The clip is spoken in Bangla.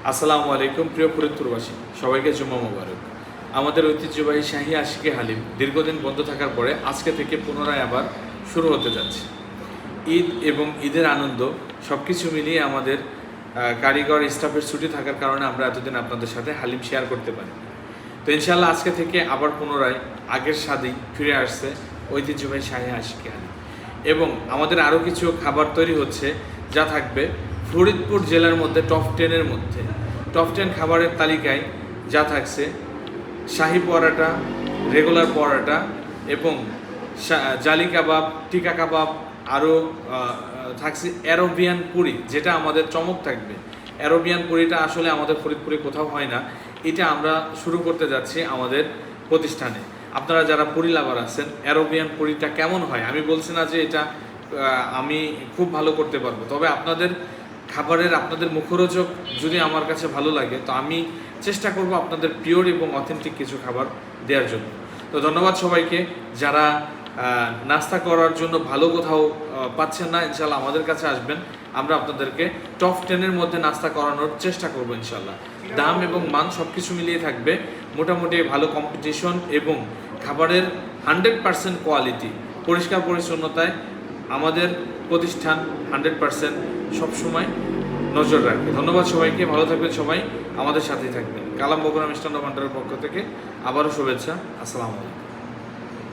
আসসালামু আলাইকুম প্রিয় ফরিদপুরবাসী, সবাইকে জুম্মা মোবারক। আমাদের ঐতিহ্যবাহী শাহী আশিকে হালিম দীর্ঘদিন বন্ধ থাকার পরে আজকে থেকে পুনরায় আবার শুরু হতে যাচ্ছে। ঈদ এবং ঈদের আনন্দ সব কিছু মিলিয়ে আমাদের কারিগর স্টাফের ছুটি থাকার কারণে আমরা এতদিন আপনাদের সাথে হালিম শেয়ার করতে পারি। তো ইনশাআল্লাহ আজকে থেকে আবার পুনরায় আগের স্বাদেই ফিরে আসছে ঐতিহ্যবাহী শাহী আশিকে হালিম, এবং আমাদের আরও কিছু খাবার তৈরি হচ্ছে যা থাকবে ফরিদপুর জেলার মধ্যে টপ 10-এর মধ্যে। টপ 10 খাবারের তালিকায় যা থাকছে শাহী পরাটা, রেগুলার পরাটা এবং জালি কাবাব, টিকা কাবাব, আরও থাকছে অ্যারোবিয়ান পুরি, যেটা আমাদের চমক থাকবে। অ্যারোবিয়ান পুরিটা আসলে আমাদের ফরিদপুরে কোথাও হয় না, এটা আমরা শুরু করতে যাচ্ছি আমাদের প্রতিষ্ঠানে। আপনারা যারা পুরি লাভার আছেন, অ্যারোবিয়ান পুরিটা কেমন হয়, আমি বলছি না যে এটা আমি খুব ভালো করতে পারবো, তবে আপনাদের খাবারের আপনাদের মুখরোচক যদি আমার কাছে ভালো লাগে তো আমি চেষ্টা করব আপনাদের পিওর এবং অথেন্টিক কিছু খাবার দেওয়ার জন্য। তো ধন্যবাদ সবাইকে। যারা নাস্তা করার জন্য ভালো কোথাও পাচ্ছেন না, ইনশাল্লাহ আমাদের কাছে আসবেন, আমরা আপনাদেরকে টপ 10-এর মধ্যে নাস্তা করানোর চেষ্টা করবো ইনশাল্লাহ। দাম এবং মান সব কিছু মিলিয়ে থাকবে মোটামুটি ভালো কম্পিটিশন এবং খাবারের 100% কোয়ালিটি, পরিষ্কার পরিচ্ছন্নতায় আমাদের প্রতিষ্ঠান 100% সবসময় নজর রাখবে। ধন্যবাদ সবাইকে, ভালো থাকবেন সবাই, আমাদের সাথেই থাকবেন। কালাম বগুড়া মিষ্টান্ন ভান্ডারের পক্ষ থেকে আবারও শুভেচ্ছা। আসসালামু আলাইকুম।